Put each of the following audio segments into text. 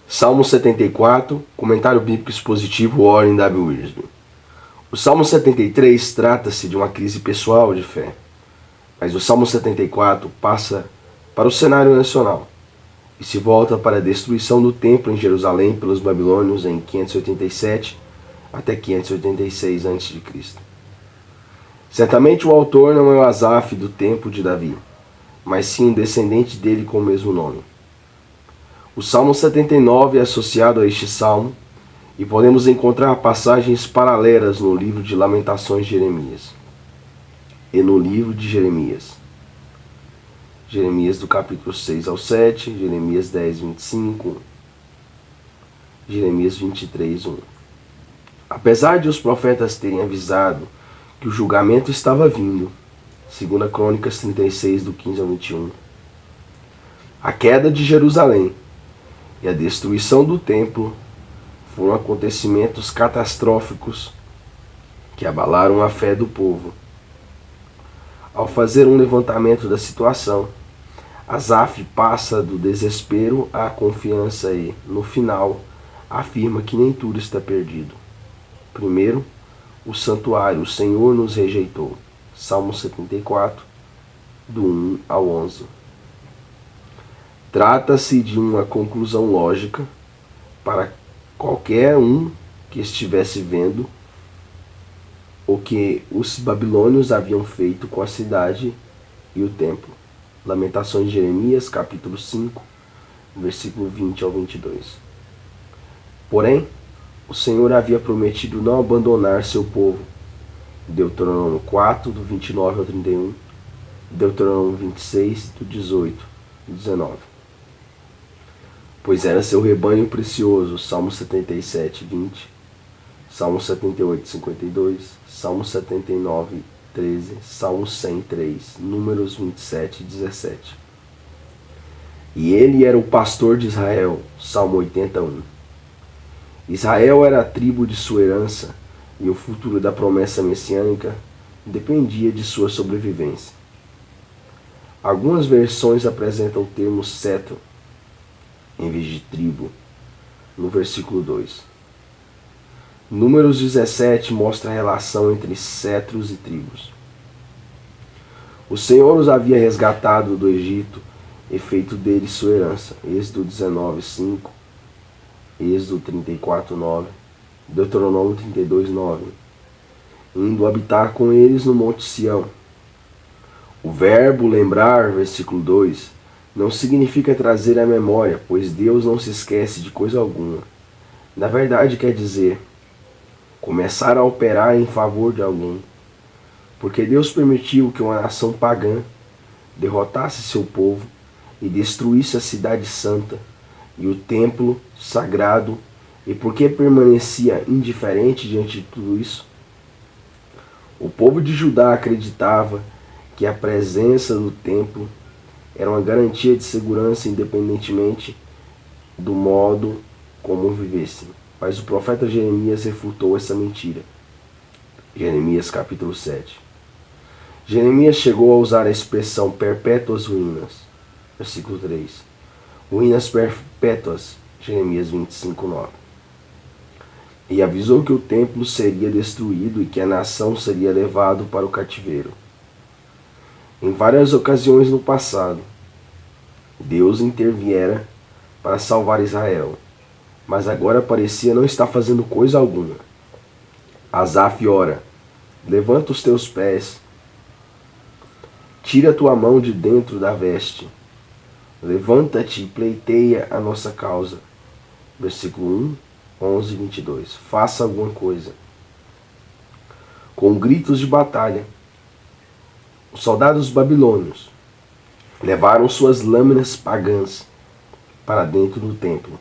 Salmo 74, comentário bíblico expositivo Warren W. Wiersbe. O Salmo 73 trata-se de uma crise pessoal de fé, mas o Salmo 74 passa para o cenário nacional e se volta para a destruição do templo em Jerusalém pelos babilônios em 587 até 586 a.C. Certamente o autor não é o Asaf do tempo de Davi, mas sim um descendente dele com o mesmo nome. O Salmo 79 é associado a este salmo e podemos encontrar passagens paralelas no livro de Lamentações de Jeremias e no livro de Jeremias. Jeremias do capítulo 6 ao 7, Jeremias 10, 25, Jeremias 23, 1. Apesar de os profetas terem avisado que o julgamento estava vindo, 2 Crônicas 36, do 15 ao 21, a queda de Jerusalém e a destruição do templo foram acontecimentos catastróficos que abalaram a fé do povo. Ao fazer um levantamento da situação, Asaf passa do desespero à confiança e, no final, afirma que nem tudo está perdido. Primeiro, o santuário, o Senhor nos rejeitou. Salmo 74, do 1 ao 11. Trata-se de uma conclusão lógica para qualquer um que estivesse vendo o que os babilônios haviam feito com a cidade e o templo. Lamentações de Jeremias, capítulo 5, versículo 20 ao 22. Porém, o Senhor havia prometido não abandonar seu povo. Deuteronômio 4, do 29 ao 31, Deuteronômio 26, do 18 ao 19. Pois era seu rebanho precioso, Salmo 77, 20, Salmo 78, 52, Salmo 79, 13, Salmo 103, Números 27 e 17. E ele era o pastor de Israel, Salmo 81. Israel era a tribo de sua herança e o futuro da promessa messiânica dependia de sua sobrevivência. Algumas versões apresentam o termo cetro em vez de tribo, no versículo 2. Números 17 mostra a relação entre cetros e tribos. O Senhor os havia resgatado do Egito e feito deles sua herança. Êxodo 19, 5, Êxodo 34, 9, Deuteronômio 32, 9. Indo habitar com eles no Monte Sião. O verbo lembrar, versículo 2, não significa trazer à memória, pois Deus não se esquece de coisa alguma. Na verdade, quer dizer começar a operar em favor de alguém, porque Deus permitiu que uma nação pagã derrotasse seu povo e destruísse a cidade santa e o templo sagrado, e porque permanecia indiferente diante de tudo isso, o povo de Judá acreditava que a presença do templo era uma garantia de segurança independentemente do modo como vivessem. Mas o profeta Jeremias refutou essa mentira. Jeremias capítulo 7. Jeremias chegou a usar a expressão perpétuas ruínas. Versículo 3. Ruínas perpétuas. Jeremias 25, 9. E avisou que o templo seria destruído e que a nação seria levado para o cativeiro. Em várias ocasiões no passado, Deus interviera para salvar Israel, mas agora parecia não estar fazendo coisa alguma. Asaf ora: levanta os teus pés, tira a tua mão de dentro da veste, levanta-te e pleiteia a nossa causa. Versículo 1, 11 e 22. Faça alguma coisa. Com gritos de batalha, os soldados babilônios levaram suas lâminas pagãs para dentro do templo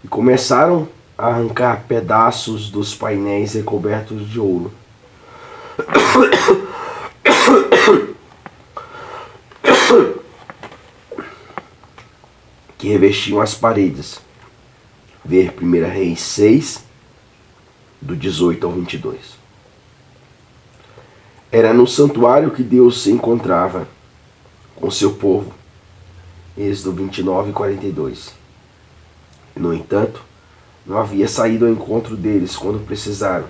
e começaram a arrancar pedaços dos painéis recobertos de ouro. Que revestiam as paredes. Ver 1 Reis 6, do 18 ao 22. Era no santuário que Deus se encontrava com seu povo. Êxodo 29 e 42. No entanto, não havia saído ao encontro deles quando precisaram.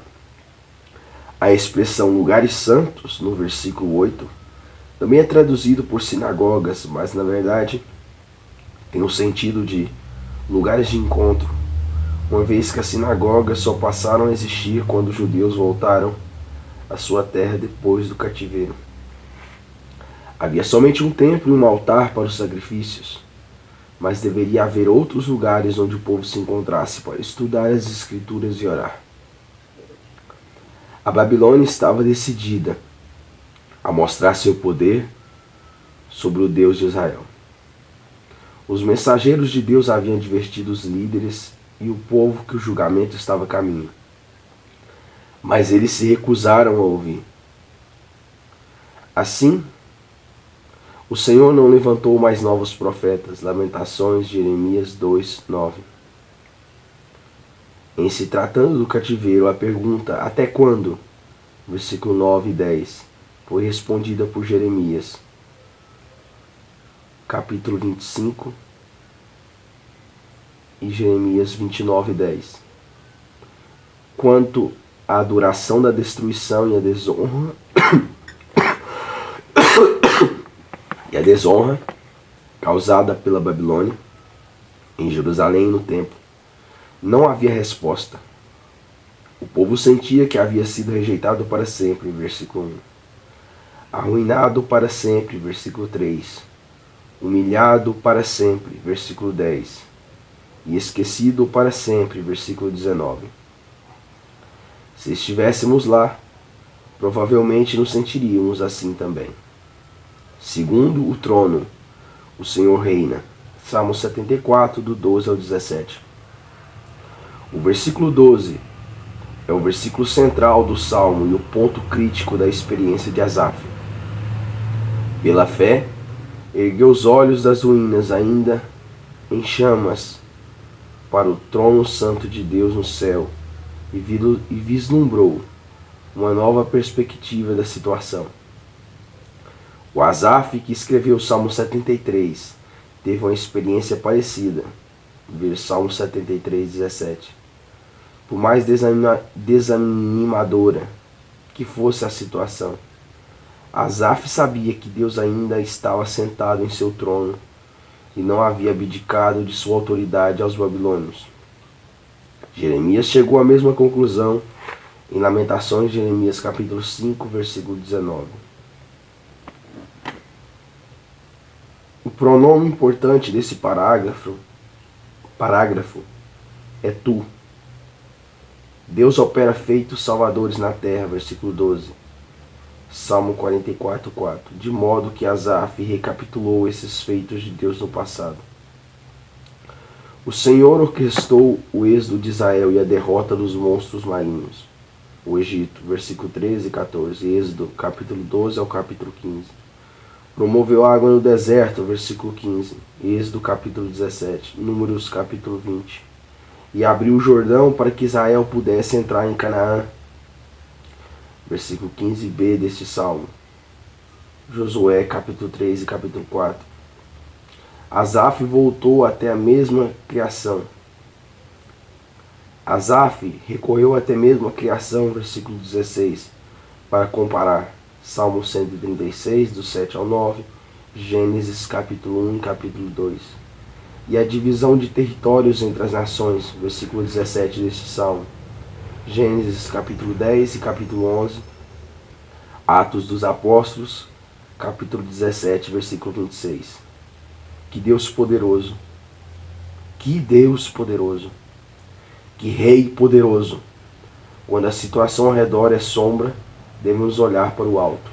A expressão lugares santos, no versículo 8, também é traduzido por sinagogas, mas na verdade tem o sentido de lugares de encontro, uma vez que as sinagogas só passaram a existir quando os judeus voltaram à sua terra depois do cativeiro. Havia somente um templo e um altar para os sacrifícios, mas deveria haver outros lugares onde o povo se encontrasse para estudar as Escrituras e orar. A Babilônia estava decidida a mostrar seu poder sobre o Deus de Israel. Os mensageiros de Deus haviam advertido os líderes e o povo que o julgamento estava a caminho, mas eles se recusaram a ouvir. Assim, o Senhor não levantou mais novos profetas. Lamentações, Jeremias 2:9. Em se tratando do cativeiro, a pergunta até quando? Versículo 9 e 10 foi respondida por Jeremias, capítulo 25 e Jeremias 29:10. Quanto à duração da destruição e a desonra causada pela Babilônia em Jerusalém e no templo, não havia resposta. O povo sentia que havia sido rejeitado para sempre, versículo 1. Arruinado para sempre, versículo 3. Humilhado para sempre, versículo 10. E esquecido para sempre, versículo 19. Se estivéssemos lá, provavelmente nos sentiríamos assim também. Segundo o trono, o Senhor reina. Salmo 74, do 12 ao 17. O versículo 12 é o versículo central do Salmo e o ponto crítico da experiência de Asaf. Pela fé, ergueu os olhos das ruínas ainda em chamas para o trono santo de Deus no céu e vislumbrou uma nova perspectiva da situação. O Asaf, que escreveu o Salmo 73, teve uma experiência parecida. Ver Salmo 73, 17. Por mais desanimadora que fosse a situação, Asaf sabia que Deus ainda estava sentado em seu trono e não havia abdicado de sua autoridade aos babilônios. Jeremias chegou à mesma conclusão em Lamentações, Jeremias capítulo 5, versículo 19. O pronome importante desse parágrafo é tu. Deus opera feitos salvadores na terra, versículo 12. Salmo 44, 4. De modo que Asaf recapitulou esses feitos de Deus no passado. O Senhor orquestrou o êxodo de Israel e a derrota dos monstros marinhos. O Egito, versículo 13 e 14. Êxodo, capítulo 12 ao capítulo 15. Promoveu água no deserto, versículo 15. Êxodo, capítulo 17. Números, capítulo 20. E abriu o Jordão para que Israel pudesse entrar em Canaã. Versículo 15b deste salmo. Josué, capítulo 3 e capítulo 4. Asaf voltou até a mesma criação. Asaf recorreu até mesmo à criação, versículo 16, para comparar Salmo 136, do 7 ao 9, Gênesis, capítulo 1 e capítulo 2. E a divisão de territórios entre as nações, versículo 17 deste salmo. Gênesis capítulo 10 e capítulo 11. Atos dos Apóstolos, capítulo 17, versículo 26. Que Deus poderoso, que Deus poderoso, que Rei poderoso. Quando a situação ao redor é sombra, devemos olhar para o alto.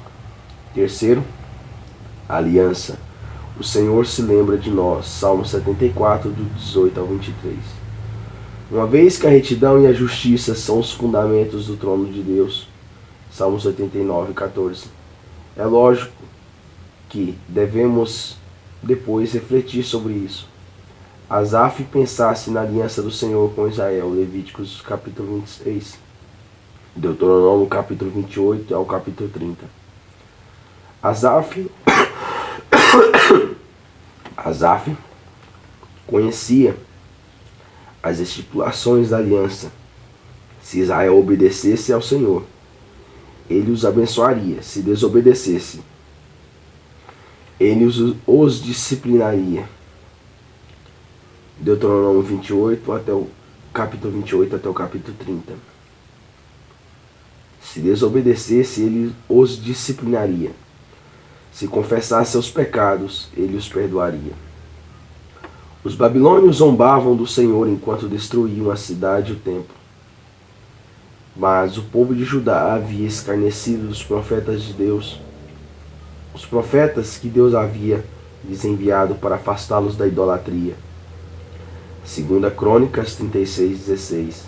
Terceiro, aliança. O Senhor se lembra de nós. Salmo 74, do 18 ao 23. Uma vez que a retidão e a justiça são os fundamentos do trono de Deus. Salmos 89, 14. É lógico que devemos depois refletir sobre isso. Asaf pensasse na aliança do Senhor com Israel. Levíticos capítulo 26. Deuteronômio capítulo 28 ao capítulo 30. Asaf conhecia as estipulações da aliança. Se Israel obedecesse ao Senhor, ele os abençoaria. Se desobedecesse, ele os disciplinaria. Deuteronômio 28 até o capítulo 28 até o capítulo 30. Se desobedecesse, ele os disciplinaria. Se confessasse seus pecados, ele os perdoaria. Os babilônios zombavam do Senhor enquanto destruíam a cidade e o templo. Mas o povo de Judá havia escarnecido dos profetas de Deus, os profetas que Deus havia lhes enviado para afastá-los da idolatria. 2 Crônicas 36:16.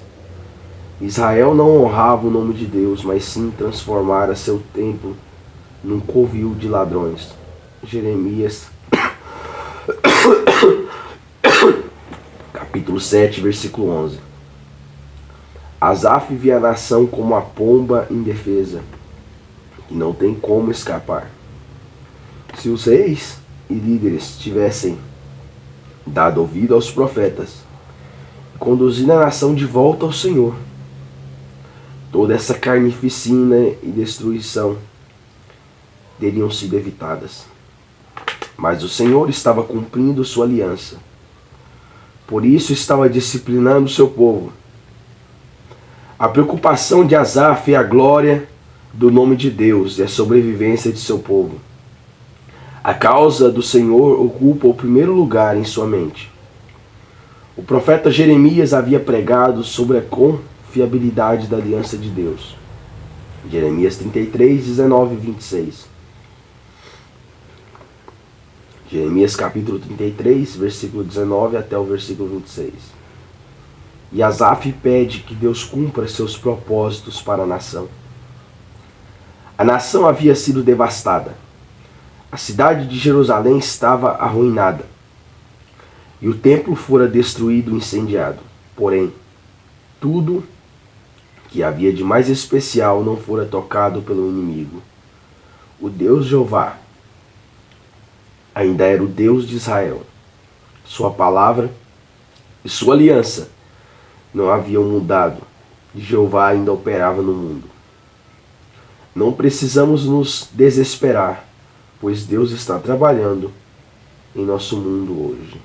Israel não honrava o nome de Deus, mas sim transformara seu templo num covil de ladrões. Jeremias capítulo 7, versículo 11. Asaf via a nação como a pomba indefesa, que não tem como escapar. Se os reis e líderes tivessem dado ouvido aos profetas e conduzido a nação de volta ao Senhor, toda essa carnificina e destruição teriam sido evitadas. Mas o Senhor estava cumprindo sua aliança. Por isso estava disciplinando seu povo. A preocupação de Asaf é a glória do nome de Deus e a sobrevivência de seu povo. A causa do Senhor ocupa o primeiro lugar em sua mente. O profeta Jeremias havia pregado sobre a confiabilidade da aliança de Deus. Jeremias 33, 19 e 26. Jeremias capítulo 33, versículo 19 até o versículo 26. E Asaf pede que Deus cumpra seus propósitos para a nação. A nação havia sido devastada. A cidade de Jerusalém estava arruinada. E o templo fora destruído e incendiado. Porém, tudo que havia de mais especial não fora tocado pelo inimigo. O Deus Jeová ainda era o Deus de Israel. Sua palavra e sua aliança não haviam mudado. Jeová ainda operava no mundo. Não precisamos nos desesperar, pois Deus está trabalhando em nosso mundo hoje.